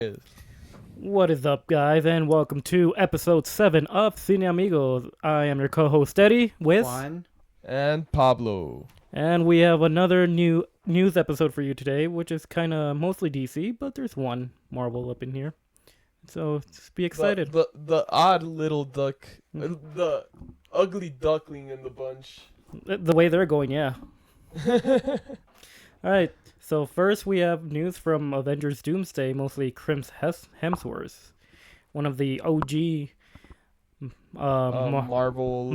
Is. What is up, guys, and welcome to episode 7 of CineAmigos. I am your co-host Eddie with, Juan. And Pablo. and we have another new news episode for you today, which is kind of mostly DC, but there's one Marvel up in here. So just be excited. The odd little duck, the ugly duckling in the bunch. The way they're going, yeah. All right. So first we have news from Avengers Doomsday, mostly Hemsworth, one of the OG Marvel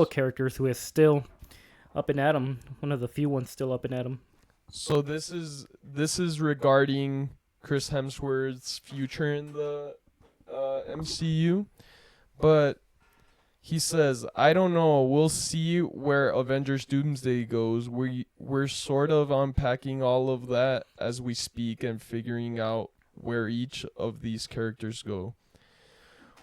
characters who is still up and at 'em. One of the few ones still up and at 'em. So this is regarding Chris Hemsworth's future in the MCU, but he says, "I don't know. We'll see where Avengers Doomsday goes. We're sort of unpacking all of that as we speak and figuring out where each of these characters go.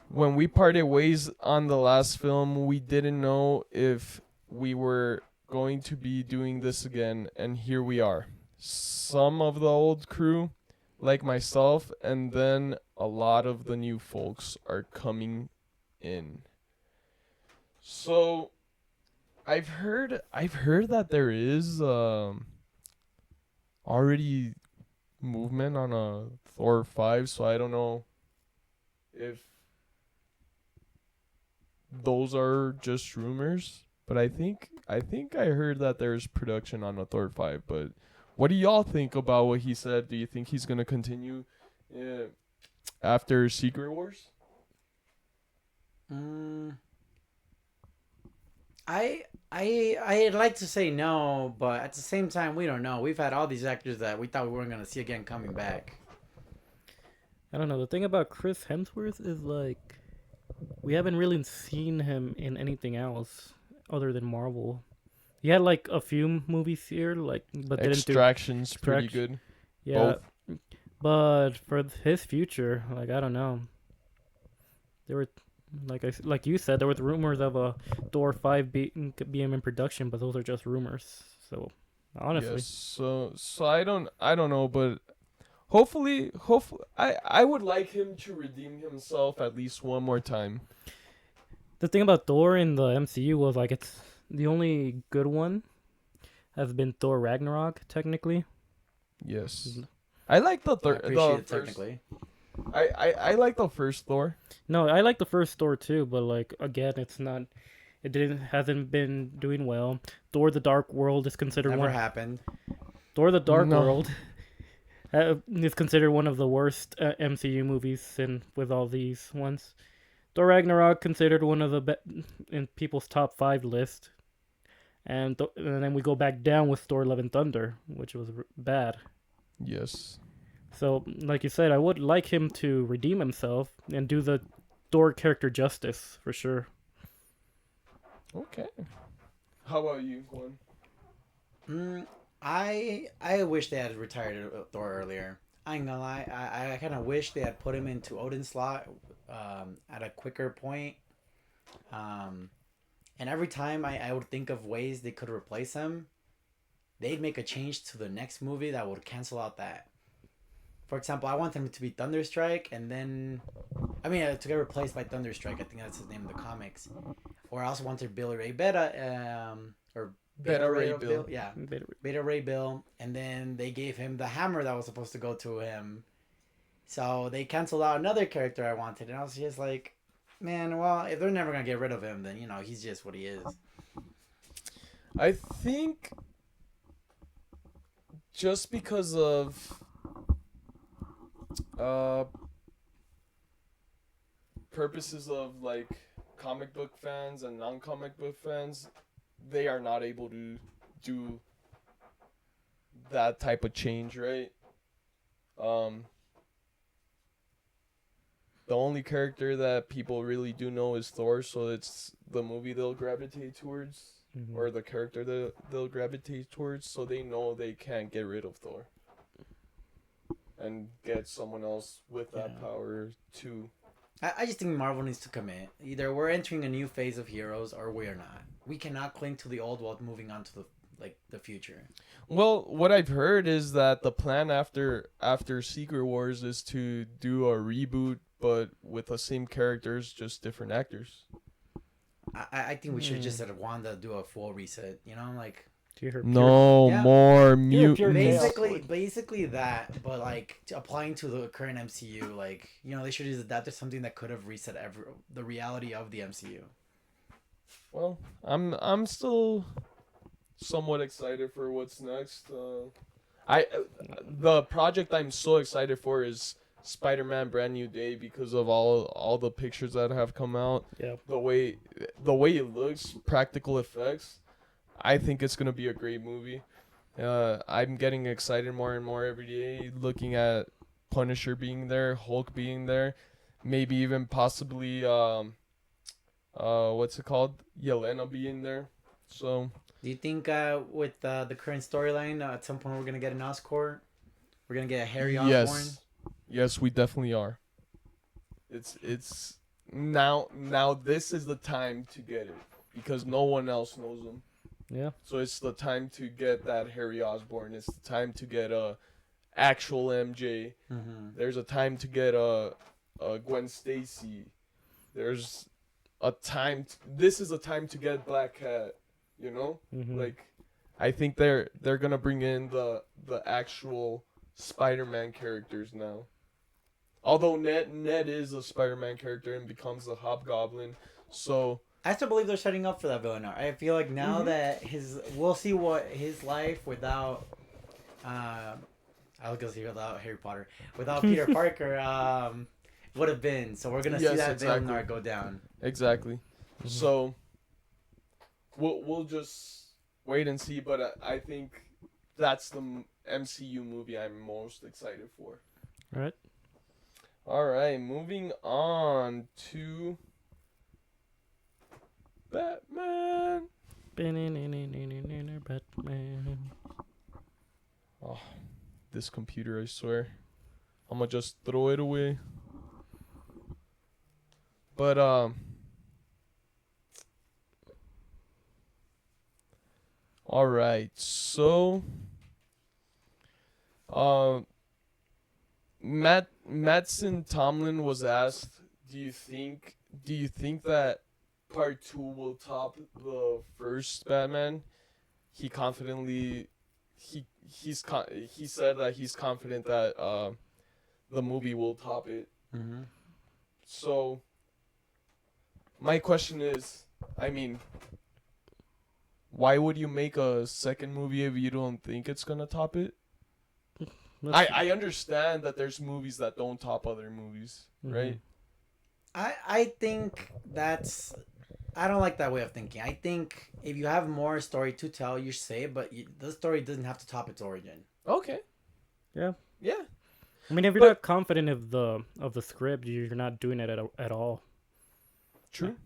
When we parted ways on the last film, we didn't know if we were going to be doing this again, and here we are. Some of the old crew, like myself, and then a lot of the new folks are coming in." So, I've heard that there is already movement on a Thor 5, so I don't know if those are just rumors, but I think I heard that there's production on a Thor 5, but what do y'all think about what he said? Do you think he's going to continue after Secret Wars? I'd like to say no, but at the same time, we don't know. We've had all these actors that we thought we weren't gonna see again coming back. I don't know. The thing about Chris Hemsworth is like we haven't really seen him in anything else other than Marvel. He had like a few movies here, like but didn't do. Extraction's pretty good. Yeah, but for his future, like I don't know. There were like you said, there was rumors of a Thor 5 being in production, but those are just rumors. So honestly, Yes, so I don't know, but hopefully I would like him to redeem himself at least one more time. the thing about Thor in the MCU was like it's the only good one has been Thor Ragnarok technically. Yes. I like the I third appreciate it first, technically. I like the first Thor. No, I like the first Thor too, but like again, it hasn't been doing well. Thor: The Dark World is considered Never one. happened. Thor: The Dark No. World is considered one of the worst MCU movies, and with all these ones, Thor Ragnarok considered one of the in people's top 5 list, and then we go back down with Thor: Love and Thunder, which was bad. Yes. So, like you said, I would like him to redeem himself and do the Thor character justice for sure. Okay. How about you, Juan? I wish they had retired Thor earlier. I ain't gonna lie. I kind of wish they had put him into Odin's slot at a quicker point. And every time I would think of ways they could replace him, they'd make a change to the next movie that would cancel out that. For example, I want him to be Thunderstrike, and then, to get replaced by Thunderstrike. I think that's his name in the comics. Or I also wanted Bill Ray Beta, or Beta Ray Bill. Yeah, Beta Ray Bill, and then they gave him the hammer that was supposed to go to him. So they canceled out another character I wanted, and I was just like, man, well, if they're never gonna get rid of him, then he's just what he is. I think just because of purposes of like comic book fans and non-comic book fans, they are not able to do that type of change, right? The only character that people really do know is Thor, so it's the movie they'll gravitate towards, or the character that they'll gravitate towards, so they know they can't get rid of Thor and get someone else with that power too. I just think Marvel needs to commit. Either we're entering a new phase of heroes or we are not. We cannot cling to the old while moving on to like the future. Well, what I've heard is that the plan after Secret Wars is to do a reboot, but with the same characters, just different actors. I think we should just let Wanda do a full reset. You know, like No Yeah. more Pure chaos. mutants. basically that, but like applying to the current MCU, like they should have adapted something that could have reset the reality of the MCU. Well, I'm still somewhat excited for what's next. The project I'm so excited for is Spider-Man: Brand New Day because of all the pictures that have come out. Yeah. The way it looks, practical effects. I think it's gonna be a great movie. I'm getting excited more and more every day, looking at Punisher being there, Hulk being there, maybe even possibly what's it called, Yelena being there. So Do you think with the current storyline, at some point we're gonna get an Oscorp? We're gonna get a Harry Osborn? yes, we definitely are. It's now this is the time to get it because no one else knows him. Yeah. So it's the time to get that Harry Osborn. It's the time to get a actual MJ. Mm-hmm. There's a time to get a Gwen Stacy. There's a time. This is a time to get Black Cat. You know, like I think they're gonna bring in the actual Spider-Man characters now. Although Ned is a Spider-Man character and becomes a Hobgoblin, so. I still believe they're setting up for that villain. I feel like now that we'll see what his life without, I was gonna say without Harry Potter, without Peter Parker, would have been. So we're gonna see that villain arc go down. Exactly. So we'll just wait and see. But I think that's the MCU movie I'm most excited for. All right, moving on to Batman. Batman. Oh, this computer, I swear. I'm gonna just throw it away. But, alright, so, Mattson Tomlin was asked, do you think that Part 2 will top the first Batman? He confidently he said that he's confident that the movie will top it. Mm-hmm. So my question is, I mean, why would you make a second movie if you don't think it's gonna top it? I understand that there's movies that don't top other movies, right? I think I don't like that way of thinking. I think if you have more story to tell, you say, but the story doesn't have to top its origin. Okay. Yeah. Yeah. I mean, if you're not confident of the script, you're not doing it at all. True.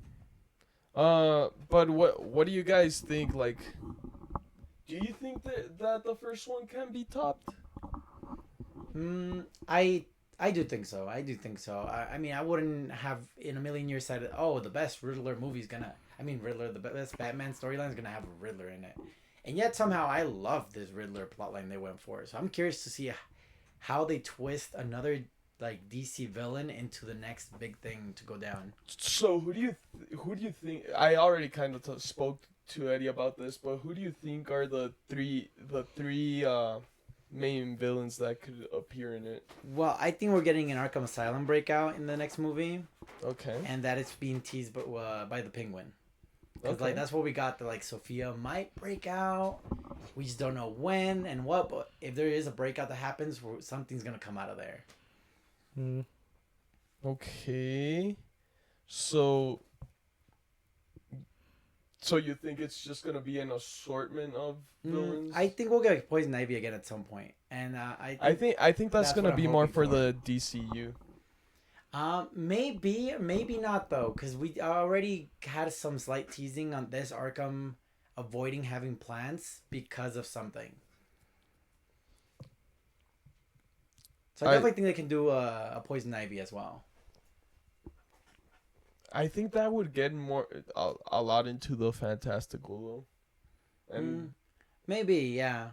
But what do you guys think? Like, do you think that the first one can be topped? I do think so. I mean, I wouldn't have in a million years said, oh, the best Riddler movie's gonna. I mean, the best Batman storyline is gonna have a Riddler in it, and yet somehow I love this Riddler plotline they went for. So I'm curious to see how they twist another like DC villain into the next big thing to go down. So who do you think? I already kind of spoke to Eddie about this, but who do you think are the three main villains that could appear in it? Well, I think we're getting an Arkham Asylum breakout in the next movie. Okay. And that it's being teased by the Penguin. Because like that's what we got. That like Sophia might break out. We just don't know when and what. But if there is a breakout that happens, something's gonna come out of there. Okay. So you think it's just gonna be an assortment of villains? I think we'll get Poison Ivy again at some point, and I think that's gonna be more for the DCU. Maybe not though, because we already had some slight teasing on this Arkham avoiding having plans because of something. So I definitely think they can do a Poison Ivy as well. I think that would get a lot into the fantastical though, and Maybe, yeah.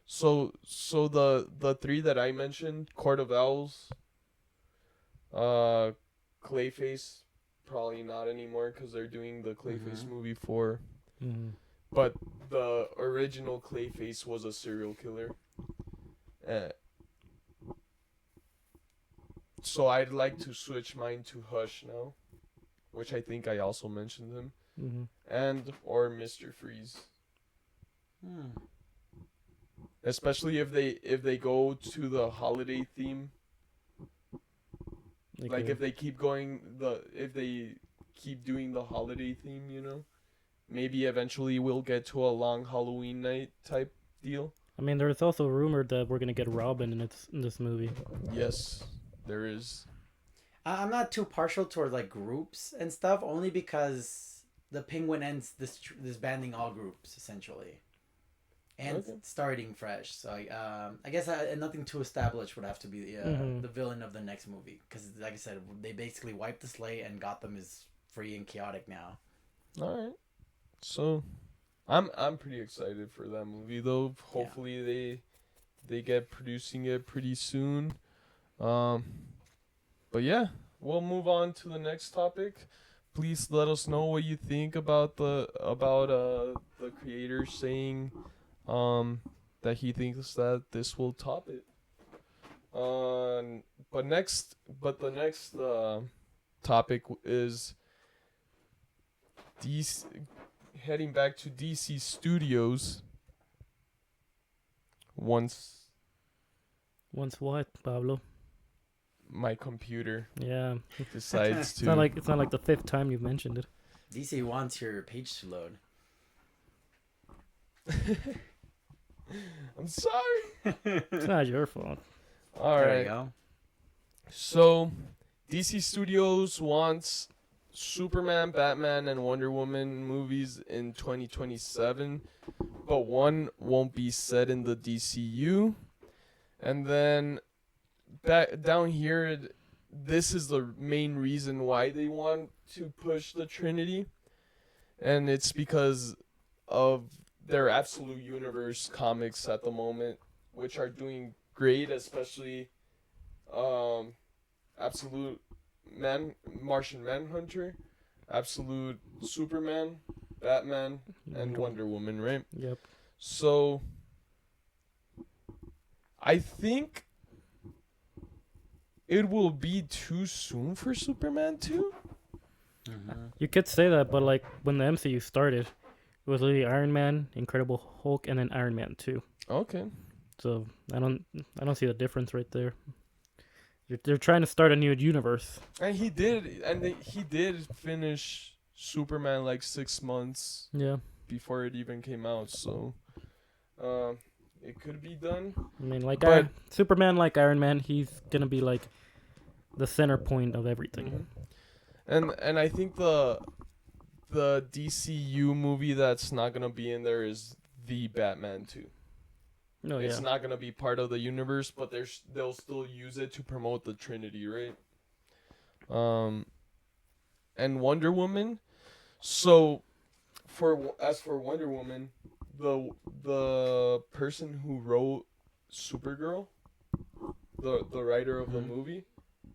So the three that I mentioned, Court of Owls, Clayface, probably not anymore because they're doing the Clayface movie 4. Mhm. But the original Clayface was a serial killer. Uh, so I'd like to switch mine to Hush now, which I think I also mentioned him, Mhm. and or Mr. Freeze. Hmm. Especially if they go to the holiday theme. Like if they keep doing the holiday theme, maybe eventually we'll get to a long Halloween night type deal. I mean, there's also rumored that we're gonna get Robin in this movie. Yes, there is. I'm not too partial toward like groups and stuff, only because the Penguin ends this banding all groups essentially, and starting fresh. So I guess nothing too established would have to be the villain of the next movie, because like I said, they basically wiped the slate and Gotham is free and chaotic now. All right. So, I'm pretty excited for that movie though. Hopefully they get producing it pretty soon. But yeah, we'll move on to the next topic. Please let us know what you think about the creator saying that he thinks that this will top it. But the next topic is heading back to DC Studios. Once what, Pablo? my computer Yeah. decides to. It's not like the 5th time you've mentioned it. DC wants your page to load. I'm sorry. It's not your fault. All There right. you go. So, DC Studios wants Superman, Batman, and Wonder Woman movies in 2027, but one won't be set in the DCU. And then back down here, this is the main reason why they want to push the Trinity, and it's because of their Absolute Universe comics at the moment, which are doing great, especially Martian Manhunter, Absolute Superman, Batman, and Wonder Woman, right? Yep. So I think it will be too soon for Superman 2. You could say that, but like when the MCU started, it was literally Iron Man, Incredible Hulk, and then Iron Man 2. Okay. So I don't see the difference right there. They're trying to start a new universe. And he did finish Superman like 6 months before it even came out, so it could be done. I mean, like But- Superman, like Iron Man, he's gonna be like the center point of everything. And I think the DCU movie that's not gonna be in there is the Batman 2. No, It's not gonna be part of the universe, but they'll still use it to promote the Trinity, right? And Wonder Woman. So, as for Wonder Woman, the person who wrote Supergirl, the writer of the movie,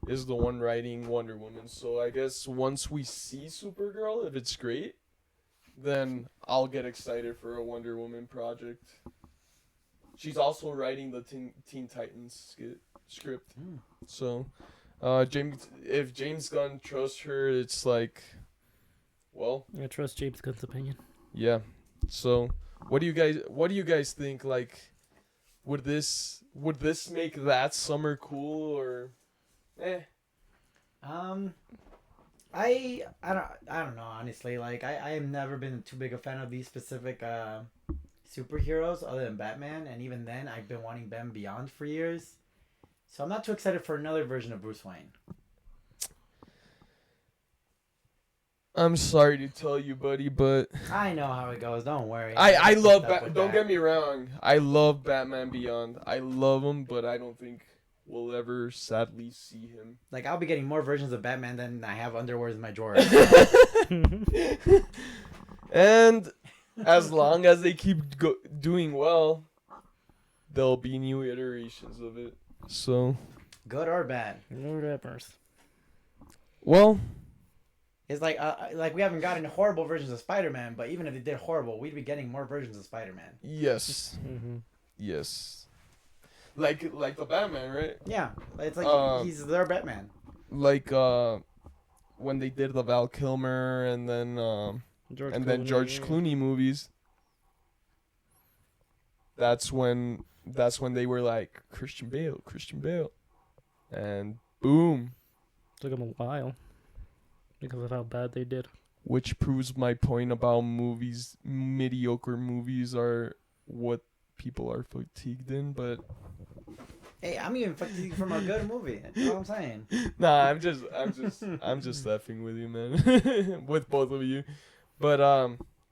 is the one writing Wonder Woman. So I guess once we see Supergirl, if it's great, then I'll get excited for a Wonder Woman project. She's also writing the Teen Titans script. So, if James Gunn trusts her, it's like, well, I trust James Gunn's opinion. yeah. So, what do you guys think? Like, would this make that summer cool or, eh? I don't know, honestly. Like I have never been too big a fan of these specific superheroes other than Batman, and even then I've been wanting Ben Beyond for years. So I'm not too excited for another version of Bruce Wayne. I'm sorry to tell you, buddy, but I know how it goes. Don't worry. I love Batman. Don't get me wrong. I love Batman Beyond. I love him, but I don't think we'll ever sadly see him. Like, I'll be getting more versions of Batman than I have underwears in my drawer. And as long as they keep doing well, there'll be new iterations of it. So, Good or bad? No rappers. well, It's like we haven't gotten horrible versions of Spider-Man, but even if they did horrible, we'd be getting more versions of Spider-Man. yes, Mm-hmm. yes, like the Batman, right? Yeah, it's like he's their Batman. Like when they did the Val Kilmer and then George Clooney movies. That's when they were like Christian Bale, and boom. Took them a while because of how bad they did. Which proves my point about movies. Mediocre movies are what people are fatigued in, but Hey, I'm even fatigued from a good movie. That's all I'm saying. nah, I'm just effing with you, man. With both of you. But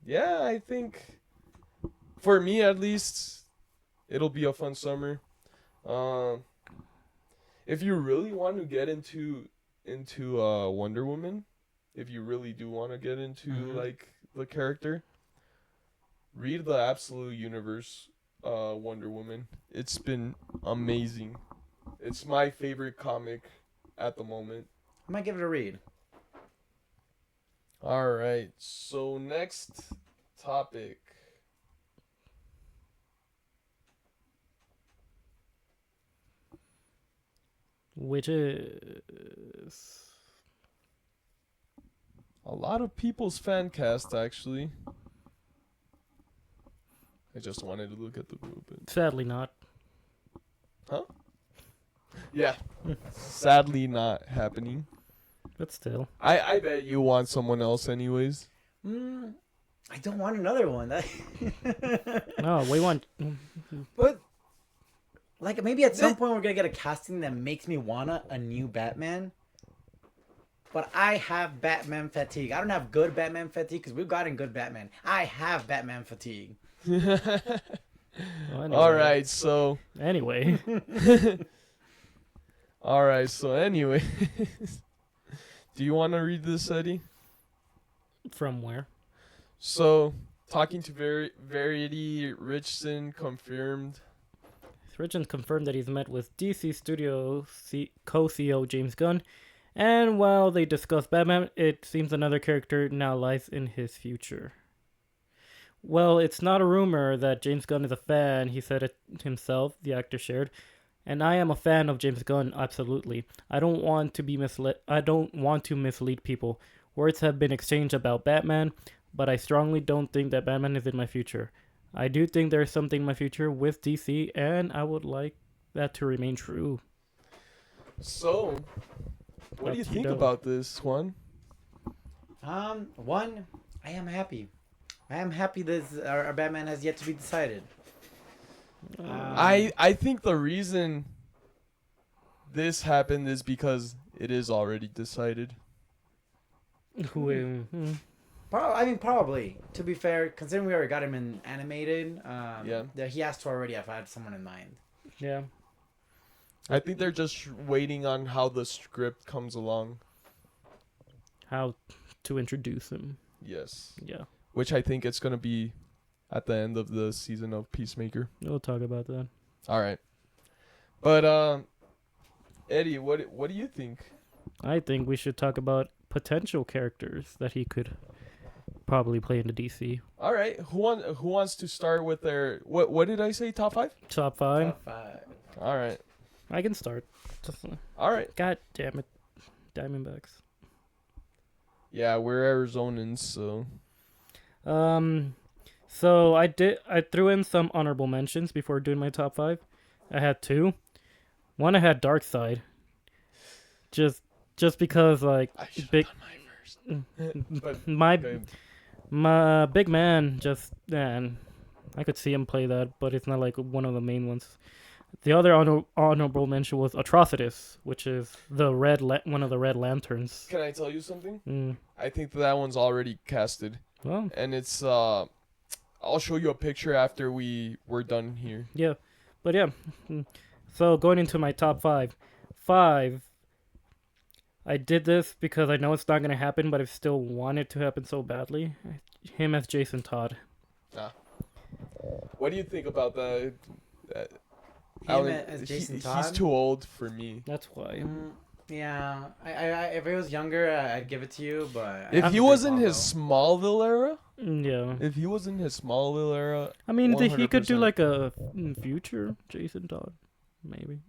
yeah, I think for me at least it'll be a fun summer. If you really want to get into Wonder Woman, if you really do want to get into like the character, read the Absolute Universe Wonder Woman. It's been amazing. It's my favorite comic at the moment. I might give it a read. All right. So next topic. Which is A lot of people's fan cast actually. I just wanted to look at the group. sadly not. Yeah. Sadly not happening. But still. I bet you want someone else anyways. I don't want another one. No, we want. But like maybe at some point we're gonna get a casting that makes me want a new Batman. But I have Batman fatigue. I don't have good Batman fatigue because we've gotten good Batman. I have Batman fatigue. Well, anyway. All right, so Anyway. anyway. Do you want to read this, Eddie? From where? So, talking to Variety, Ritchson confirmed. Ritchson confirmed that he's met with DC Studio co-CEO James Gunn, and while they discuss Batman, it seems another character now lies in his future. Well, it's not a rumor that James Gunn is a fan, he said it himself, the actor shared. And I am a fan of James Gunn, absolutely. I don't want to mislead people. Words have been exchanged about Batman, but I strongly don't think that Batman is in my future. I do think there's something in my future with DC, and I would like that to remain true. So, what do you think about this one? One, I am happy. I am happy that our Batman has yet to be decided. I think the reason this happened is because it is already decided. Probably. To be fair, considering we already got him in animated, Yeah. he has to already have had someone in mind. Yeah. I think they're just waiting on how the script comes along. How to introduce him. Yes. Yeah. Which I think it's going to be at the end of the season of Peacemaker. We'll talk about that. All right. But Eddie, what do you think? I think we should talk about potential characters that he could probably play in the DC. All right. Who wants to start with their what did I say? Top 5? Top 5. Top 5. All right. I can start. All right. God damn it. Diamondbacks. Yeah, we're Arizonans, so So I threw in some honorable mentions before doing my top 5. I had 2. One I had Darkseid. Just because like I should big have done my first. my big man man, I could see him play that, but it's not like one of the main ones. The other honorable mention was Atrocitus, which is the one of the Red Lanterns. Can I tell you something? I think that one's already casted. Well, And it's I'll show you a picture after we're done here. yeah. But yeah. So going into my top 5. 5, I did this because I know it's not going to happen, but I still want it to happen so badly. Him as Jason Todd. What do you think about that? Him as Jason Todd. He's too old for me. That's why. Yeah, I if it was younger, I'd give it to you. But If he was in his Smallville era, Yeah. if he was in his Smallville era, I mean, he could do 100%. like a future Jason Todd, maybe.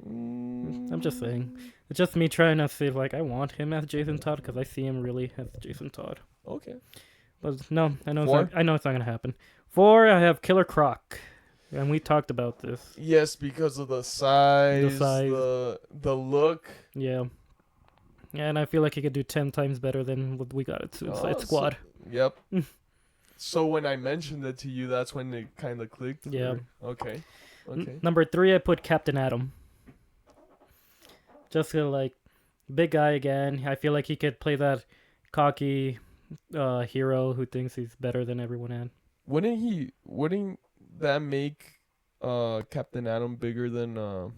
I'm just saying. It's just me trying to say, like, I want him as Jason Todd because I see him really as Jason Todd. Okay. But no, I know Four? I know it's not gonna happen. 4, I have Killer Croc, and we talked about this. Yes, because of the size, size. the look. Yeah. And I feel like he could do 10 times better than what we got at Suicide Squad. Yep. So when I mentioned it to you, that's when it kind of clicked. Yeah. Okay. Okay. Number 3, I put Captain Atom. Just like big guy again. I feel like he could play that cocky hero who thinks he's better than everyone else. Wouldn't that make Captain Atom bigger than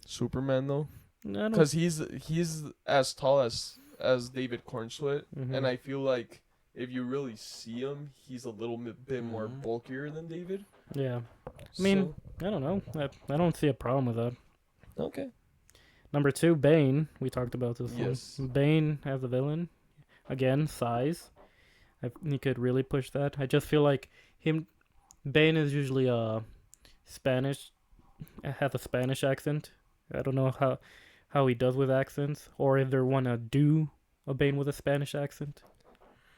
Superman though? Because he's as tall as David Cornsweet, and I feel like if you really see him, he's a little bit more bulkier than David. Yeah. I mean, I don't know. I don't see a problem with that. Okay. Number 2, Bane. We talked about this Yes. one. Bane as a villain. Again, size. He could really push that. I just feel like Bane is usually Spanish. Has a Spanish accent. I don't know how he does with accents, or if they want to do a Bane with a Spanish accent.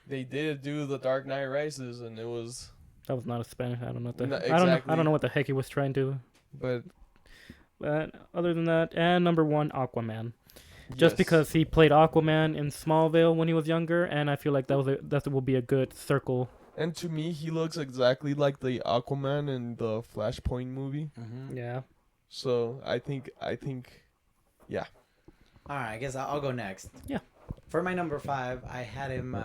They did do The Dark Knight Rises, and it was. That was not a Spanish. I don't know what the. No, I don't know what the heck he was trying to. But Other than that, and number 1, Aquaman. Just yes. because he played Aquaman in Smallville when he was younger, and I feel like that will be a good circle. And to me, he looks exactly like the Aquaman in the Flashpoint movie. Yeah. So I think, yeah. All right, I guess I'll go next. Yeah. For my number 5, I had him.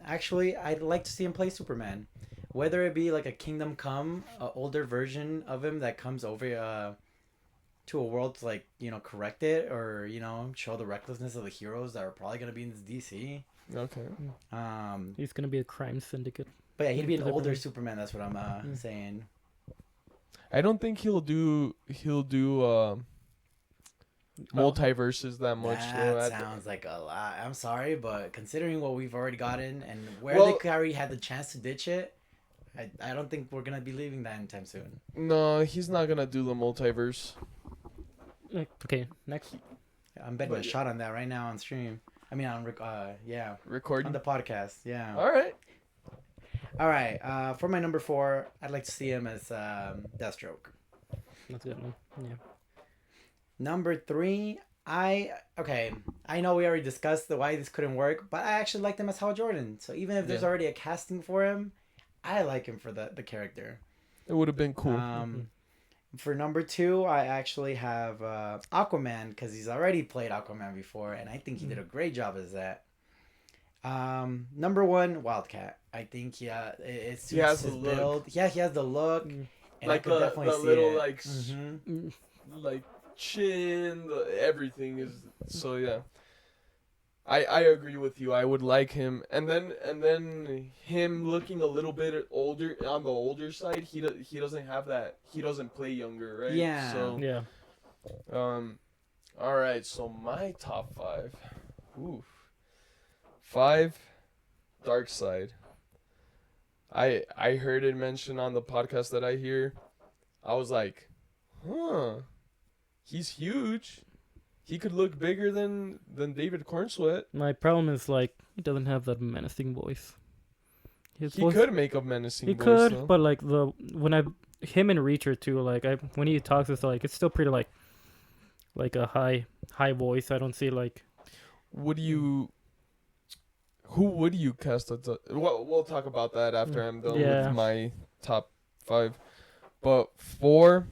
Actually, I'd like to see him play Superman, whether it be like a Kingdom Come, an older version of him that comes over to a world to, like, correct it, or show the recklessness of the heroes that are probably gonna be in this DC. Okay. He's gonna be a crime syndicate. But yeah, he'd be an Because older everyone- Superman. That's what I'm saying. I don't think he'll do multiverses that much. That sounds like a lot. I'm sorry, but considering what we've already gotten and where they already had the chance to ditch it, I don't think we're gonna be leaving that anytime soon. No, he's not gonna do the multiverse. Okay, next. I'm betting a shot on that right now on stream. I mean, on Recording on the podcast. Yeah. All right. For my number 4, I'd like to see him as Deathstroke. That's a good one. Yeah. Number 3, I know we already discussed why this couldn't work, but I actually liked him as Hal Jordan. So even if there's already a casting for him, I like him for the character. It would have been cool. For number 2, I actually have Aquaman, because he's already played Aquaman before, and I think he did a great job as that. Number 1, Wildcat. I think he has the build. Yeah, he has the look, and like I could definitely see little it. like chin, everything is so yeah. I agree with you. I would like him, and then him looking a little bit older on the older side. He doesn't have that. He doesn't play younger, right? Yeah. So Yeah. All right. So my top 5. Oof. 5. Dark Side. I heard it mentioned on the podcast that I hear. I was like, huh. He's huge. He could look bigger than David Cornsweet. My problem is, like, he doesn't have that menacing voice. His He voice, could make a menacing He voice, could, though. but like him and Reacher too. Like when he talks, it's like it's still pretty like a high voice. I don't see like. Who would you cast as we'll talk about that after I'm done with my top 5. But 4,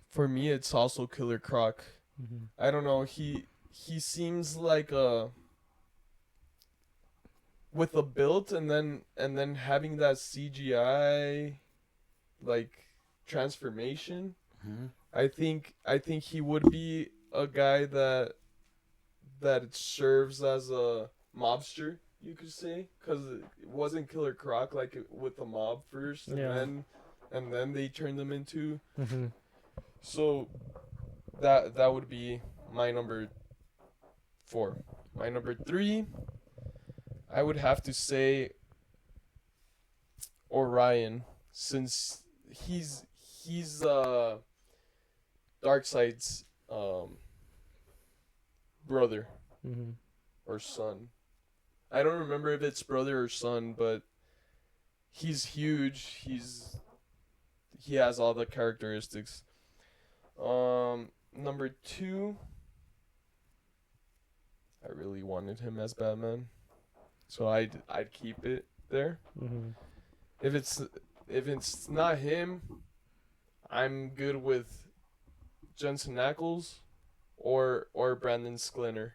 for me it's also Killer Croc. I don't know, he seems like with a build and then having that CGI like transformation. I think he would be a guy that serves as a mobster. you could say, because it wasn't Killer Croc like with the mob first, and then they turned them into. Mm-hmm. So that would be my number 4. My number 3, I would have to say Orion, since he's Darkseid's brother Mm-hmm. or son. I don't remember if it's brother or son, but he's huge. He has all the characteristics. Number 2, I really wanted him as Batman, so I'd keep it there. Mm-hmm. If it's not him, I'm good with Jensen Ackles or Brandon Sklenar.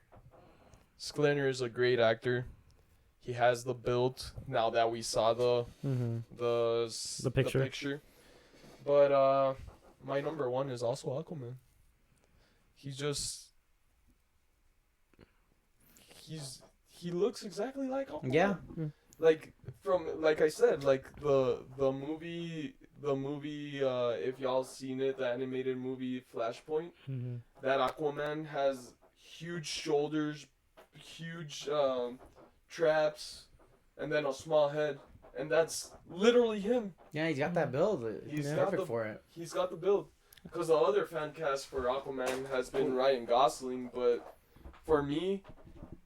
Sklenar is a great actor. He has the build. Now that we saw the picture. But my number 1 is also Aquaman. He looks exactly like Aquaman. Yeah. Like I said, like the movie if y'all seen it, the animated movie Flashpoint, Mm-hmm. that Aquaman has huge shoulders, huge traps, and then a small head, and that's literally him. Yeah, he's got that build. He's He's got perfect the- for it. He's got the build. Because the other fan cast for Aquaman has been Ryan Gosling, but for me,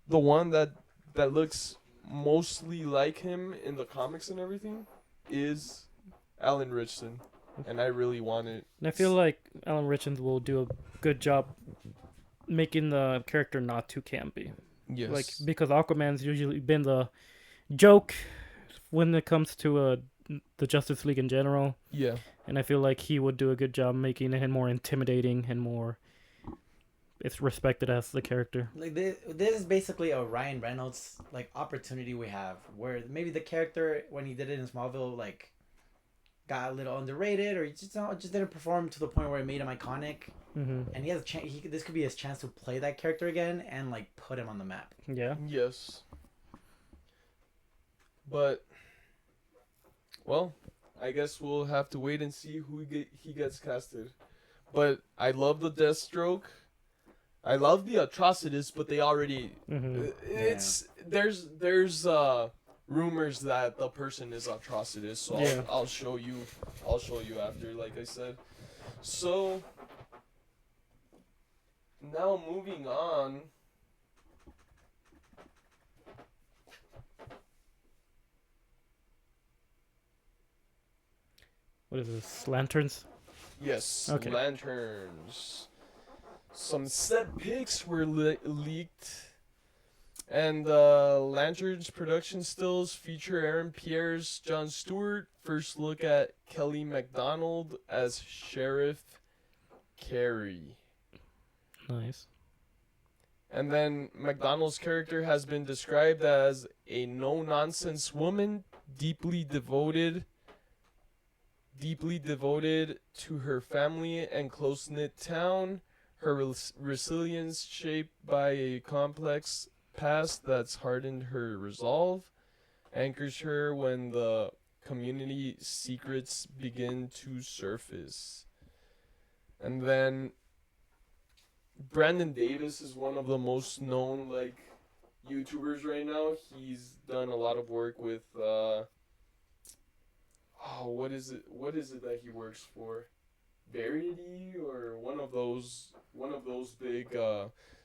the one that looks mostly like him in the comics and everything is Alan Ritchson, and I really want it. And I feel like Alan Ritchson will do a good job making the character not too campy. Yes. Like, because Aquaman's usually been the joke when it comes to the Justice League in general, yeah. and I feel like he would do a good job making him more intimidating and more it's respected as the character. Like this is basically a Ryan Reynolds like opportunity we have, where maybe the character when he did it in Smallville like got a little underrated, or he just didn't perform to the point where it made him iconic. Mm-hmm. And he has a chance. This could be his chance to play that character again and like put him on the map. Yeah. Yes. But, well, I guess we'll have to wait and see who he gets casted. But I love the Deathstroke. I love the Atrocitus, but they already it's there's rumors that the person is Atrocitus, so I'll show you after, like I said. So now moving on. What is this? Lanterns? Yes, Okay. Lanterns. Some set pics were leaked, and Lanterns production stills feature Aaron Pierre's Jon Stewart. First look at Kelly MacDonald as Sheriff Carey. Nice. And then MacDonald's character has been described as a no-nonsense woman, deeply devoted to her family and close-knit town. Her resilience shaped by a complex past that's hardened her resolve, anchors her when the community secrets begin to surface. And then Brandon Davis is one of the most known like YouTubers right now. He's done a lot of work with what is it that he works for? Variety or one of those big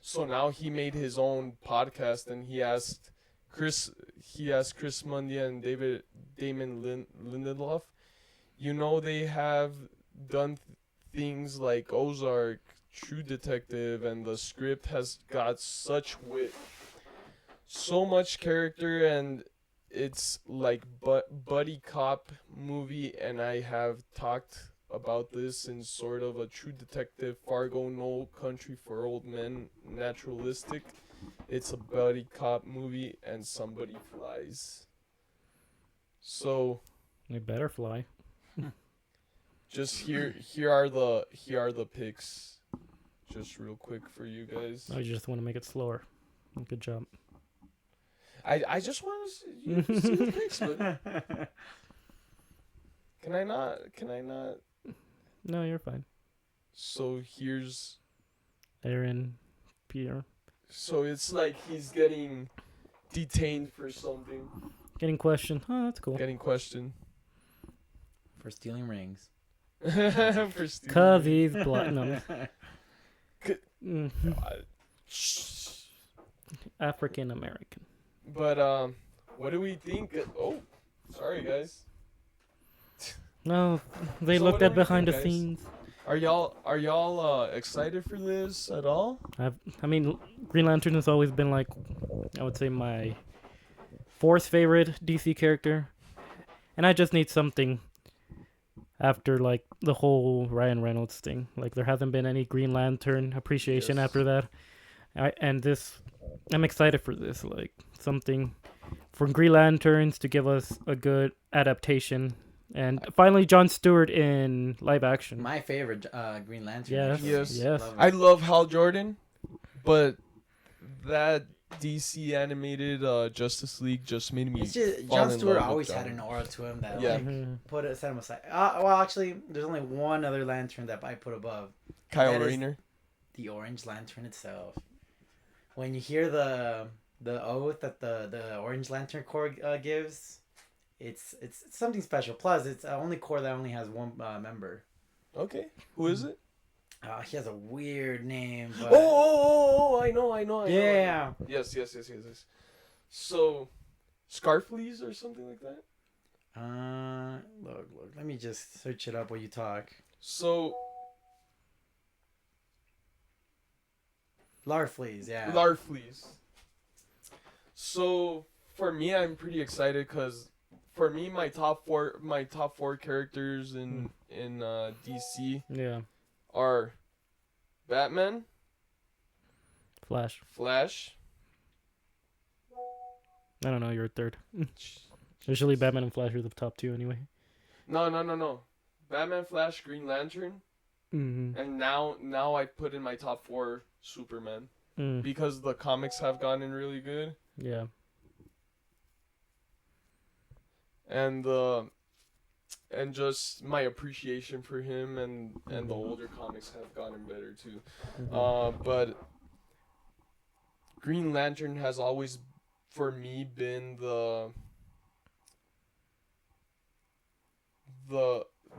so now he made his own podcast, and he asked Chris Mundia and Damon Lindelof. You know, they have done things like Ozark, True Detective, and the script has got such wit, so much character, and it's like buddy cop movie. And I have talked about this in sort of a True Detective, Fargo, No Country for Old Men, naturalistic. It's a buddy cop movie, and somebody flies. So They better fly. just here are the picks, just real quick for you guys. I just want to make it slower. Good job. I just want to see the pics, but can I not? Can I not? No, you're fine. So here's. Aaron, Pierre. So it's like he's getting detained for something. Getting questioned. Oh, that's cool. Getting questioned. For stealing rings. For stealing. Cause he's black. No. African American. But what do we think? Oh, sorry guys. No, they So looked what do at we behind the think, guys? scenes. Are y'all excited for this at all? I mean, Green Lantern has always been like, I would say my fourth favorite DC character, and I just need something after like the whole Ryan Reynolds thing. Like there hasn't been any Green Lantern appreciation Yes. after that. I'm excited for this. Like something for Green Lanterns to give us a good adaptation. And finally, Jon Stewart in live action. My favorite Green Lantern. Yes, actually. Yes. yes. Love I it. love Hal Jordan, but that DC animated Justice League just made me. It's just fall Jon in Stewart love with always Jon. had an aura to him that Yeah. like Mhm. set him aside. Well, actually, there's only one other lantern that I put above Kyle that is- Rayner. the Orange Lantern itself. When you hear the oath that the Orange Lantern Corps gives, it's something special. Plus, it's the only corps that only has one member. Okay, who is it? He has a weird name. But... Oh, I know. Yeah. Yes. So, Scarfleas or something like that. Look. Let me just search it up while you talk. So, Larfleas, yeah. Larfleas. So for me, I'm pretty excited because for me, my top four characters in DC Yeah. are Batman, Flash. Flash. I don't know. You're third. Usually, Batman and Flash are the top two anyway. No. Batman, Flash, Green Lantern, Mm-hmm. and now I put in my top four Superman Mm. because the comics have gotten really good. Yeah. And just my appreciation for him and the older comics have gotten better too. Mhm. But Green Lantern has always, for me, been the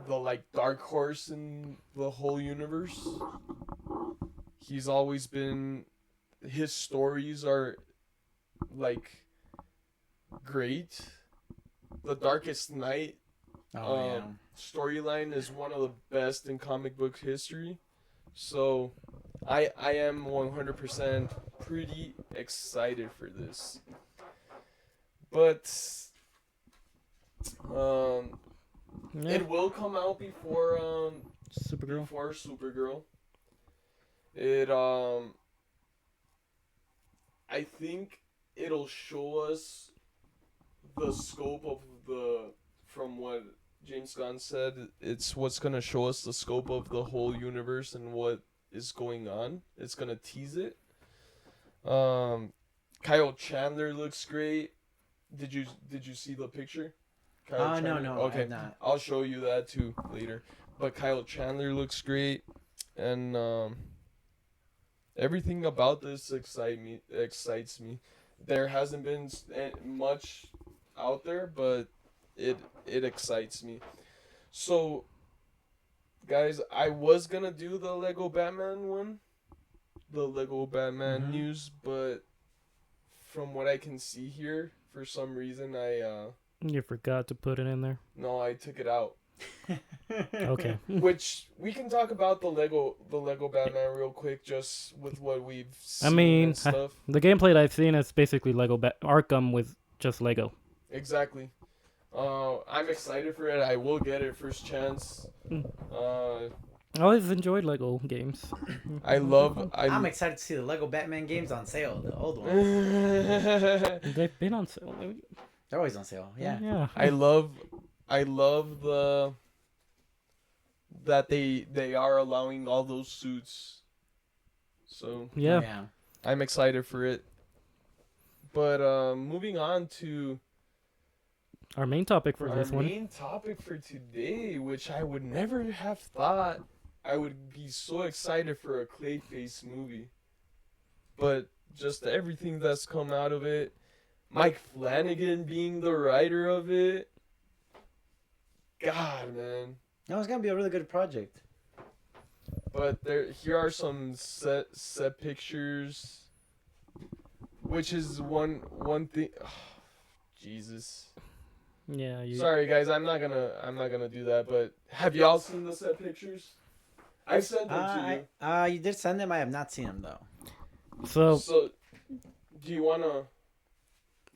like dark horse in the whole universe. He's always been. His stories are like great. The Darkest Night storyline is one of the best in comic book history. So I am 100% pretty excited for this. But Yeah. it will come out before Supergirl. It I think it'll show us the scope of from what James Gunn said, it's what's gonna show us the scope of the whole universe and what is going on. It's gonna tease it. Kyle Chandler looks great. Did you see the picture? Kyle No, Chandler? I Okay, have not. I'll show you that too later. But Kyle Chandler looks great, and everything about this excites me. There hasn't been much out there, but it excites me. So, guys, I was gonna do the Lego Batman one, the Lego Batman Mhm. news, but from what I can see here, for some reason You forgot to put it in there. I took it out. Okay. Which we can talk about the Lego Batman real quick, just with what we've seen I mean, and stuff. The gameplay that I've seen is basically Lego Arkham with just Lego. Exactly. I'm excited for it. I will get it first chance. I always enjoyed Lego games. I'm excited to see the Lego Batman games on sale, the old ones. They've been on sale. They're always on sale. Yeah. I love that they are allowing all those suits. So Yeah. Yeah. I'm excited for it. But moving on to Our main topic for our this one. main topic for today, which I would never have thought I would be so excited for a Clayface movie. But just everything that's come out of it, Mike Flanagan being the writer of it. God, man. No, it's gonna be a really good project. But here are some set pictures, which is one thing. Jesus. Yeah, you. Sorry guys, I'm not gonna do that. But have y'all seen the set pictures? I sent them to you. You did send them. I have not seen them though. So Do you wanna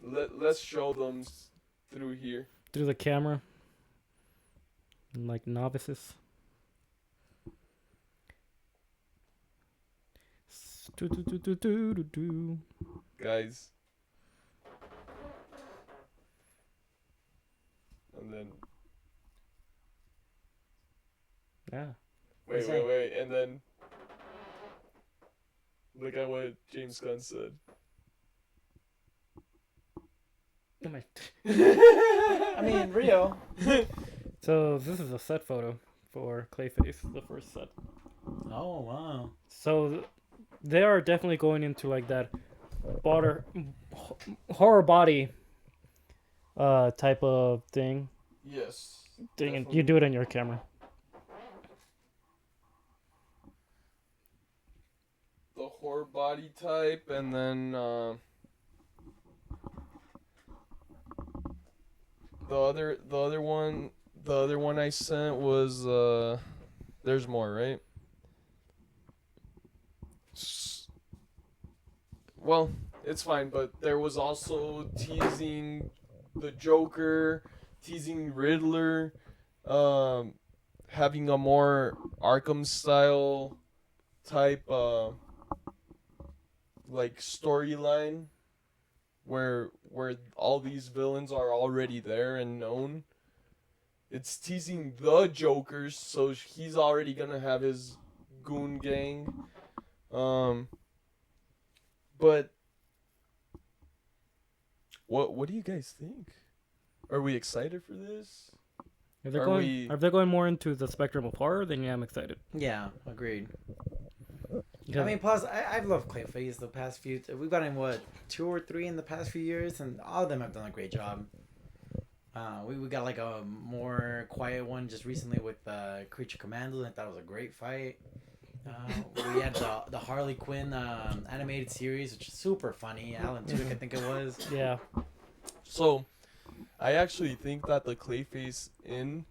let's show them through here? through the camera, like novices. Do. Guys. And then Yeah. wait, and then look at what James Gunn said. Oh my. I mean, real. So this is a set photo for Clayface, the first set. Oh wow. So they are definitely going into like that horror body type of thing. Yes. And you definitely. do it on your camera. The horror body type, and then the other one I sent was there's more, right? Well, it's fine, but there was also teasing the Joker, teasing Riddler, having a more Arkham style type like storyline where all these villains are already there and known. It's teasing the Jokers, so he's already gonna have his goon gang. But what do you guys think? Are we excited for this? If they're Are going, we- if they're going more into the spectrum of horror, then yeah, I'm excited. Yeah, agreed. Yeah. I mean, plus I've loved Clayface the past few. We've gotten what 2 or 3 in the past few years, and all of them have done a great job. We got like a more quiet one just recently with Creature Commandos. I thought it was a great fight. We had the Harley Quinn animated series, which is super funny. Alan Tudyk, I think it was. Yeah. So, I actually think that the Clayface in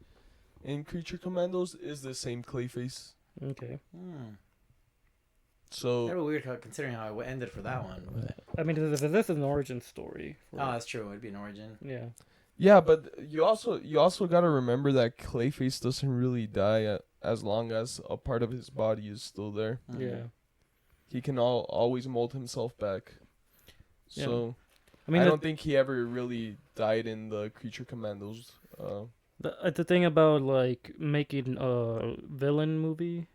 Creature Commandos is the same Clayface. Okay. So That'd be weird considering how it ended for that one. But... I mean, this is an origin story. Oh, that's true. It'd be an origin. Yeah. yeah, but you also gotta remember that Clayface doesn't really die as long as a part of his body is still there. Yeah. He can always mold himself back. Yeah. So I mean, I don't think he ever really died in the Creature Commandos. the thing about like making a villain movie,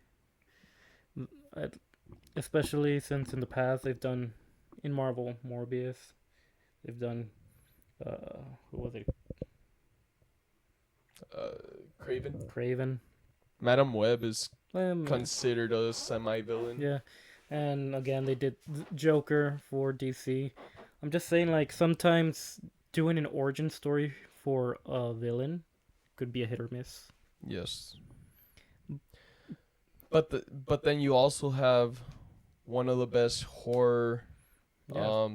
especially since in the past they've done in Marvel Morbius, they've done who was it? Craven. Madam Web is Um, considered a semi-villain. Yeah, and again they did Joker for DC. I'm just saying, like sometimes doing an origin story for a villain could be a hit or miss. Yes. But then you also have one of the best horror Yeah.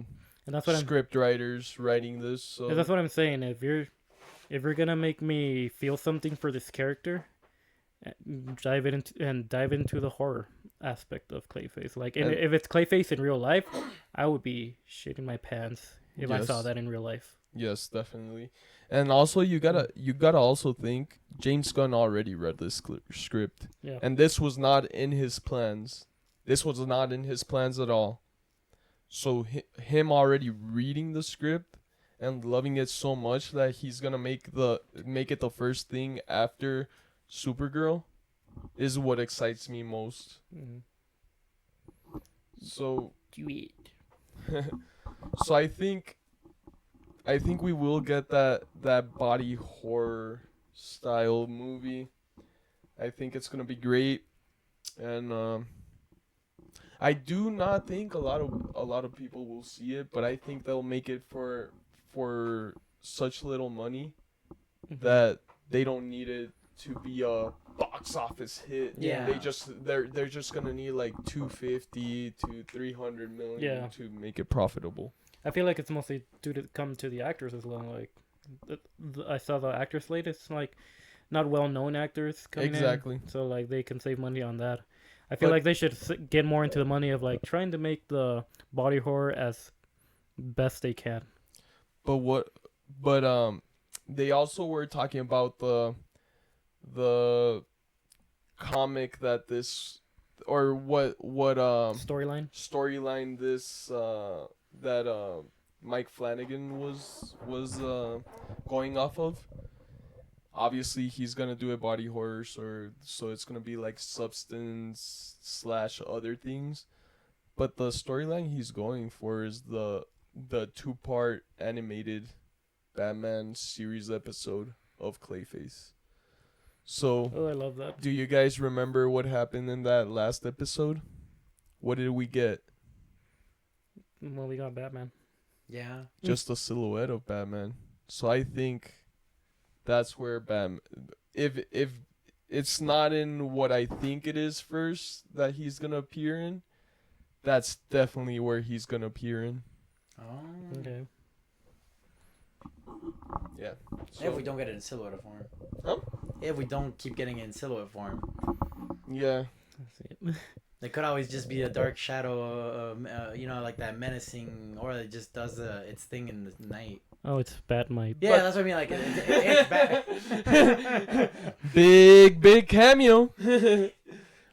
And that's what script writers writing this. So that's what I'm saying. If you're gonna make me feel something for this character, dive into the horror aspect of Clayface. Like, And- if it's Clayface in real life, I would be shitting my pants if I saw Yes. that in real life. yes, definitely. And also you gotta also think James Gunn already read this script, Yeah. and this was not in his plans. This was not in his plans at all. So him already reading the script and loving it so much that he's gonna make it the first thing after Supergirl is what excites me most. Mm-hmm. So Do it. So I think we will get that body horror style movie. I think it's gonna be great, and I do not think a lot of people will see it, but I think they'll make it for such little money that they don't need it to be a box office hit. Yeah. They're just gonna need like 250 to 300 million Yeah. to make it profitable. I feel like it's mostly due to come to the actors as well. Like, I saw the actor slate. It's like not well-known actors coming Exactly. in, so like they can save money on that. I feel But- like they should get more into the money of like trying to make the body horror as best they can. But they also were talking about the comic that this, or what Storyline. this that Mike Flanagan was going off of. Obviously, he's gonna do a body horror, so it's gonna be like substance / other things. But the storyline he's going for is the 2-part animated Batman series episode of Clayface. So, Oh, I love that. do you guys remember what happened in that last episode? What did we get? Well, we got Batman. Yeah. Just a silhouette of Batman. So I think that's where Batman, if it's not in what I think it is first that he's gonna appear in, that's definitely where he's gonna appear in. Oh. Okay. Yeah. If we don't get it in silhouette form. Huh? If we don't keep getting it in silhouette form. Yeah. Let's see it. It could always just be a dark shadow, like that menacing, or it just does its thing in the night. Oh, it's Batmite. Yeah, that's what I mean. Like it's bad. big cameo.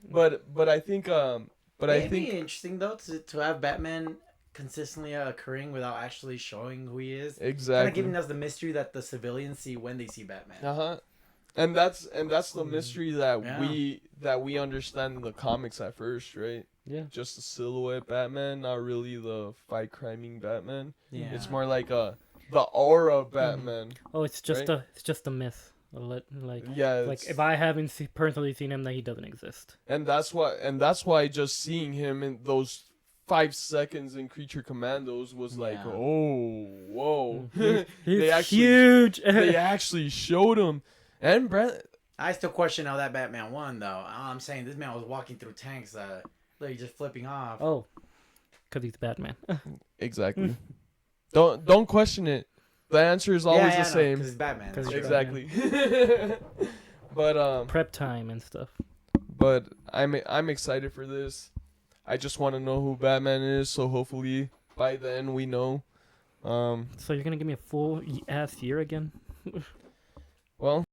but I think It'd be interesting though to have Batman consistently occurring without actually showing who he is. Kind of exactly. giving us the mystery that the civilians see when they see Batman. Uh-huh. And that's the mystery that Yeah. we understand in the comics at first, right? Yeah. Just a silhouette Batman, not really the fight criming Batman. Yeah. It's more like the aura Batman. Oh, it's just Right? it's just a myth. Like Yeah, like if I haven't personally seen him, then he doesn't exist. and that's why just seeing him in those 5 seconds in Creature Commandos was like, Yeah. oh, whoa. He's They actually- huge. They actually showed him. And Brett, I still question how that Batman won, though. I'm saying this man was walking through tanks, like just flipping off. Oh, because he's Batman. exactly. Don't question it. The answer is always the same. Because he's Batman. 'Cause he's Exactly. but Prep time and stuff. I'm excited for this. I just want to know who Batman is, so hopefully by then we know. So you're gonna give me a full ass year again? Well,